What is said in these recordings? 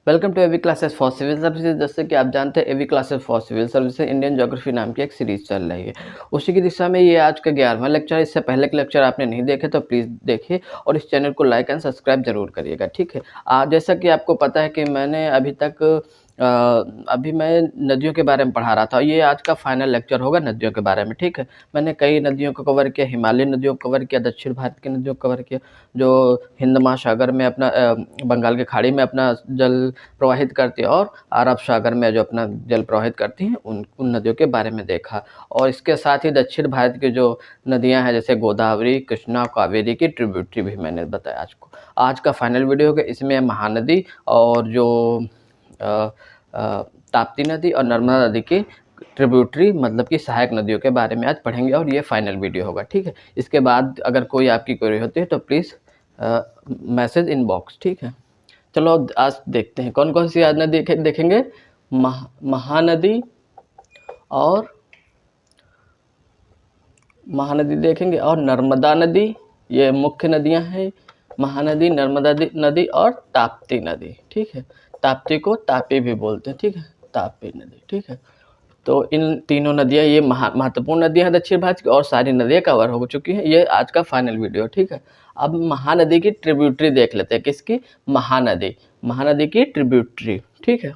Welcome to AV classes for civil services. जैसे कि आप जानते हैं, AV classes for civil services Indian geography नाम की एक सीरीज चल रही है। उसी की दिशा में ये आज का 11वां लेक्चर है। इससे पहले के लेक्चर आपने नहीं देखे तो प्लीज़ देखिए और इस चैनल को लाइक एंड सब्सक्राइब जरूर करिएगा, ठीक है। जैसा कि आपको पता है कि मैंने अभी मैं नदियों के बारे में पढ़ा रहा था। ये आज का फाइनल लेक्चर होगा नदियों के बारे में, ठीक है। मैंने कई नदियों को कवर किया, हिमालयी नदियों को कवर किया, दक्षिण भारत की नदियों को कवर किया, जो हिंद महासागर में अपना बंगाल की खाड़ी में अपना जल प्रवाहित करती है, और अरब सागर में जो अपना जल प्रवाहित करती हैं उन नदियों के बारे में देखा। और इसके साथ ही दक्षिण भारत की जो नदियां हैं जैसे गोदावरी, कृष्णा, कावेरी की ट्रिब्यूटरी भी मैंने बताया आज का फाइनल वीडियो होगा। इसमें महानदी और जो ताप्ती नदी और नर्मदा नदी की ट्रिब्यूटरी मतलब कि सहायक नदियों के बारे में आज पढ़ेंगे और ये फाइनल वीडियो होगा, ठीक है। इसके बाद अगर कोई आपकी क्वेरी होती है तो प्लीज़ मैसेज इनबॉक्स, ठीक है। चलो आज देखते हैं कौन कौन सी आज नदी देखेंगे। महानदी देखेंगे और नर्मदा नदी, ये मुख्य नदियां हैं। महानदी, नर्मदा नदी और ताप्ती नदी, ठीक है। ताप्ती को तापी भी बोलते हैं, ठीक है, तापी नदी, ठीक है। तो इन तीनों नदियां ये महत्वपूर्ण नदियां हैं दक्षिण भारत की, और सारी नदियां कवर हो चुकी हैं। ये आज का फाइनल वीडियो, ठीक है। अब महानदी की ट्रिब्यूटरी देख लेते हैं। किसकी? महानदी की ट्रिब्यूटरी, ठीक है।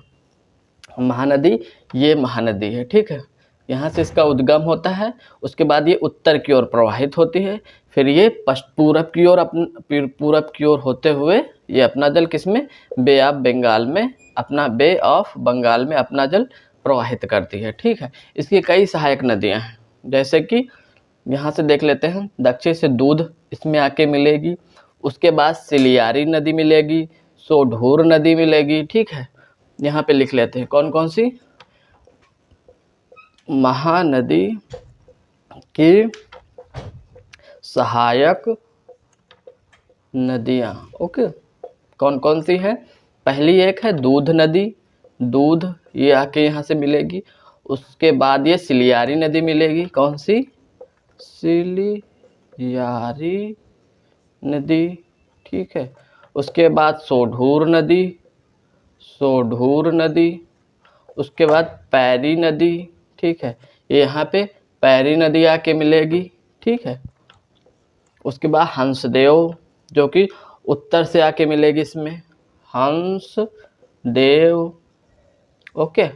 महानदी, ये महानदी है, ठीक है। यहाँ से इसका उद्गम होता है, उसके बाद ये उत्तर की ओर प्रवाहित होती है, फिर ये पूरब की ओर होते हुए ये अपना जल किसमें? बे ऑफ बंगाल में अपना जल प्रवाहित करती है, ठीक है। इसकी कई सहायक नदियाँ हैं, जैसे कि यहाँ से देख लेते हैं। दक्षिण से दूध इसमें आके मिलेगी, उसके बाद सिलियारी नदी मिलेगी, सोढूर नदी मिलेगी, ठीक है। यहाँ पे लिख लेते हैं कौन कौन सी महानदी की सहायक नदियाँ, ओके। कौन कौन सी है? पहली एक है दूध नदी, दूध ये आके यहाँ से मिलेगी। उसके बाद ये सिलियारी नदी मिलेगी। कौन सी? सिलियारी नदी, ठीक है। उसके बाद सोढूर नदी, उसके बाद पैरी नदी, ठीक है। ये यहाँ पे पैरी नदी आके मिलेगी, ठीक है। उसके बाद हंसदेव, जो कि उत्तर से आके मिलेगी इसमें, हंसदेव, ओके।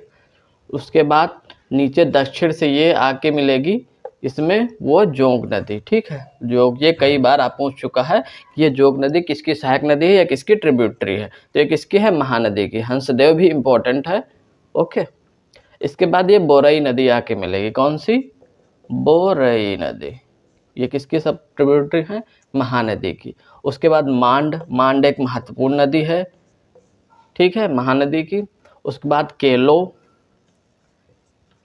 उसके बाद नीचे दक्षिण से ये आके मिलेगी इसमें, वो जोग नदी, ठीक है। जोग, ये कई बार आप पूछ चुका है कि ये जोग नदी किसकी सहायक नदी है या किसकी ट्रिब्यूटरी है। तो ये किसकी है? महानदी की। हंसदेव भी इम्पोर्टेंट है, ओके। इसके बाद ये बोरई नदी आके मिलेगी। कौन सी? बोरई नदी, ये किसकी सब ट्रिब्यूटरी है? महानदी की। उसके बाद मांड एक महत्वपूर्ण नदी है, ठीक है, महानदी की। उसके बाद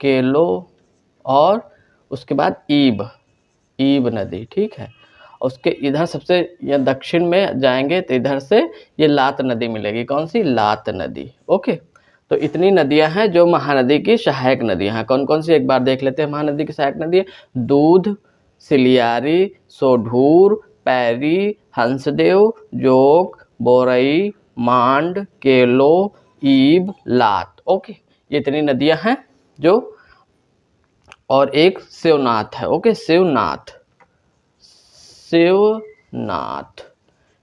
केलो, और उसके बाद ईब नदी, ठीक है। उसके इधर सबसे या दक्षिण में जाएंगे तो इधर से ये लात नदी मिलेगी। कौन सी? लात नदी, ओके। तो इतनी नदियां हैं जो महानदी की सहायक नदियां हैं। कौन कौन सी एक बार देख लेते हैं महानदी की सहायक नदी? दूध, सिलियारी, सोढूर, पैरी, हंसदेव, जोग, बोरई, मांड, केलो, ईब, लात, ओके। ये इतनी नदियां हैं जो, और एक शिवनाथ है, ओके। शिवनाथ,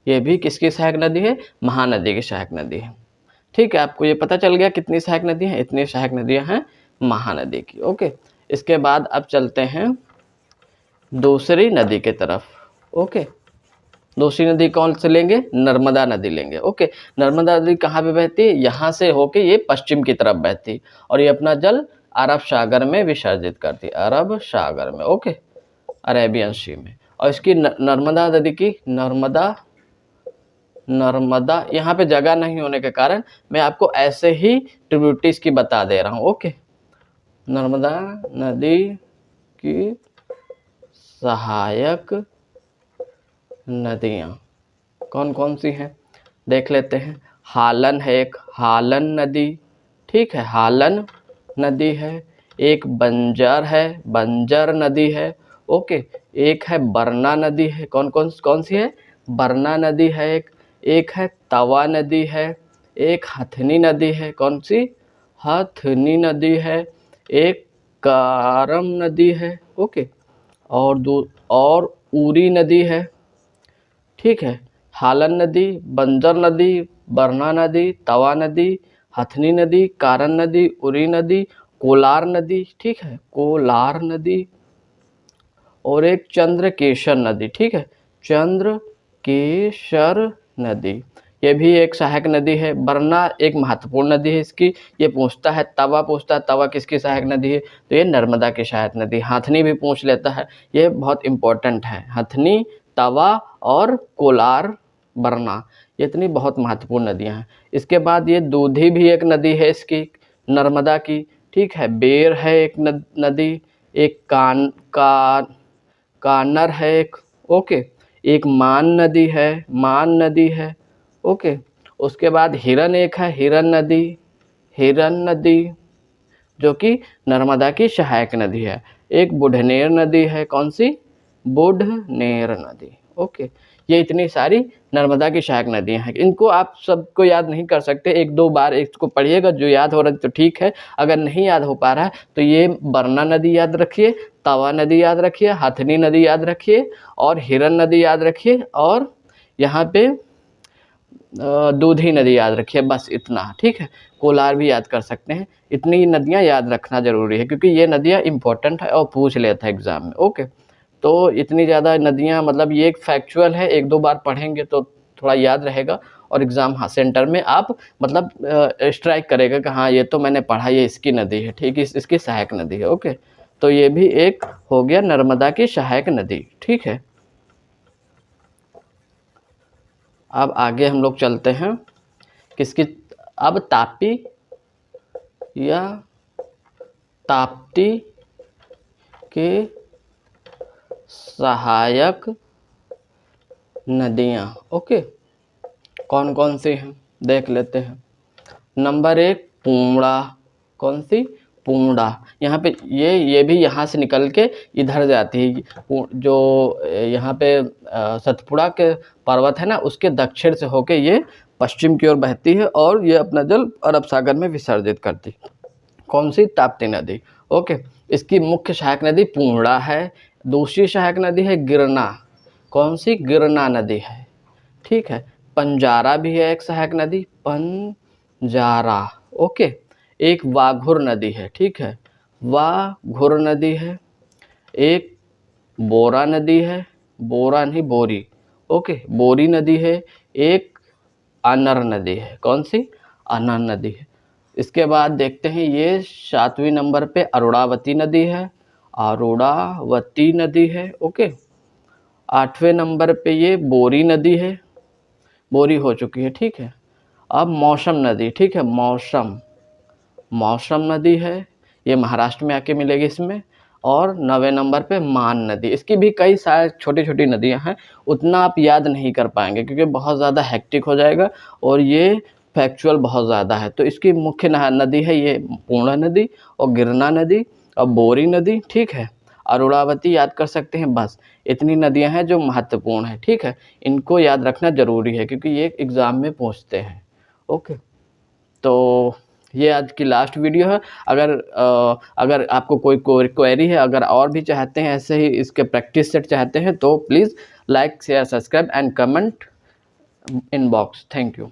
ये भी किसकी सहायक नदी है? महानदी की सहायक नदी है, ठीक है। आपको ये पता चल गया कितनी सहायक नदी हैं? इतनी सहायक नदियां हैं महानदी की, ओके। इसके बाद अब चलते हैं दूसरी नदी के तरफ, ओके। दूसरी नदी कौन से लेंगे? नर्मदा नदी लेंगे, ओके। नर्मदा नदी कहाँ पे बहती है? यहाँ से होके ये पश्चिम की तरफ बहती है और ये अपना जल अरब सागर में विसर्जित करती है, अरब सागर में, ओके, अरेबियन सी में। और इसकी नर्मदा नदी की नर्मदा यहाँ पे जगह नहीं होने के कारण मैं आपको ऐसे ही ट्रिब्यूटरीज की बता दे रहा हूँ, ओके। नर्मदा नदी की सहायक नदियाँ कौन कौन सी हैं देख लेते हैं। हालन है एक, हालन नदी, ठीक है, हालन नदी है। एक बंजर है, बंजर नदी है, ओके। एक है बरना नदी है। कौन सी है? बरना नदी है एक है तवा नदी है, एक हथनी नदी है, कौन सी? हथनी नदी है। एक कारम नदी है, ओके, और उरी नदी है, ठीक है। हालन नदी, बंजर नदी, बरना नदी, तवा नदी, हथनी नदी, कारन नदी, उरी नदी, कोलार नदी, ठीक है, कोलार नदी, और एक चंद्रकेशर नदी, ठीक है, चंद्रकेशर नदी, ये भी एक सहायक नदी है। बरना एक महत्वपूर्ण नदी है इसकी, ये पूछता है, तवा पूछता है, तवा किसकी सहायक नदी है? तो ये नर्मदा की सहायक नदी। हथनी भी पूछ लेता है, ये बहुत इंपॉर्टेंट है। हथनी, तवा और कोलार, बरना, ये इतनी बहुत महत्वपूर्ण नदियां हैं। इसके बाद ये दूधी भी एक नदी है इसकी, नर्मदा की, ठीक है। बेर है एक नदी, एक कानर है एक, ओके, एक मान नदी है, मान नदी है, ओके। उसके बाद हिरन एक है, हिरन नदी जो कि नर्मदा की सहायक नदी है। एक बुढ़नेर नदी है, कौन सी? बुढ़नेर नदी, ओके। ये इतनी सारी नर्मदा की सहायक नदियां हैं। इनको आप सबको याद नहीं कर सकते, एक दो बार इसको पढ़िएगा, जो याद हो रहा है तो ठीक है, अगर नहीं याद हो पा रहा है तो ये बरना नदी याद रखिए, तवा नदी याद रखिए, हथनी नदी याद रखिए, और हिरन नदी याद रखिए, और यहाँ पे दूधी नदी याद रखिए, बस इतना, ठीक है। कोलार भी याद कर सकते हैं। इतनी नदियाँ याद रखना ज़रूरी है, क्योंकि ये नदियाँ इंपॉर्टेंट है और पूछ लेता है एग्ज़ाम में, ओके। तो इतनी ज़्यादा नदियाँ, मतलब ये एक फैक्चुअल है, एक दो बार पढ़ेंगे तो थोड़ा याद रहेगा, और एग्ज़ाम सेंटर में आप मतलब स्ट्राइक करेगा कि हाँ ये तो मैंने पढ़ा, ये इसकी नदी है, ठीक है, इसकी सहायक नदी है, ओके। तो ये भी एक हो गया नर्मदा की सहायक नदी, ठीक है। अब आगे हम लोग चलते हैं किसकी, अब तापी या ताप्ती के सहायक नदियाँ, ओके, कौन कौन सी हैं देख लेते हैं। नंबर 1 पूर्णा, कौन सी? पूर्णा। यहाँ पे ये भी यहाँ से निकल के इधर जाती है, जो यहाँ पे सतपुड़ा के पर्वत है ना, उसके दक्षिण से होके ये पश्चिम की ओर बहती है, और ये अपना जल अरब सागर में विसर्जित करती है। कौन सी? ताप्ती नदी, ओके। इसकी मुख्य सहायक नदी पूर्णा है। दूसरी सहायक नदी है गिरना, कौन सी? गिरना नदी है, ठीक है। पंजारा भी है एक सहायक नदी, पंजारा, ओके। एक वाघुर नदी है, ठीक है, वाघुर नदी है। एक बोरा नदी है, बोरा नहीं बोरी, ओके, बोरी नदी है। एक अनर नदी है, कौन सी? अनर नदी है। इसके बाद देखते हैं, ये 7वें नंबर पे अरुणावती नदी है, अरुणावती नदी है, ओके। 8वें नंबर पे ये बोरी नदी है, बोरी हो चुकी है, ठीक है। अब मौसम नदी, ठीक है, मौसम नदी है, ये महाराष्ट्र में आके मिलेगी इसमें। और 9वें नंबर पे मान नदी, इसकी भी कई सारी छोटी छोटी नदियां हैं, उतना आप याद नहीं कर पाएंगे क्योंकि बहुत ज़्यादा हेक्टिक हो जाएगा, और ये फैक्चुअल बहुत ज़्यादा है। तो इसकी मुख्य नदी है ये पूर्णा नदी, और गिरना नदी, और बोरी नदी, ठीक है। अरुणावती याद कर सकते हैं, बस इतनी नदियां हैं जो महत्वपूर्ण है, ठीक है। इनको याद रखना ज़रूरी है क्योंकि ये एग्ज़ाम में पूछते हैं, ओके। तो ये आज की लास्ट वीडियो है। अगर आपको कोई क्वेरी है, अगर और भी चाहते हैं ऐसे ही इसके प्रैक्टिस सेट चाहते हैं, तो please like share subscribe and comment in box. Thank you.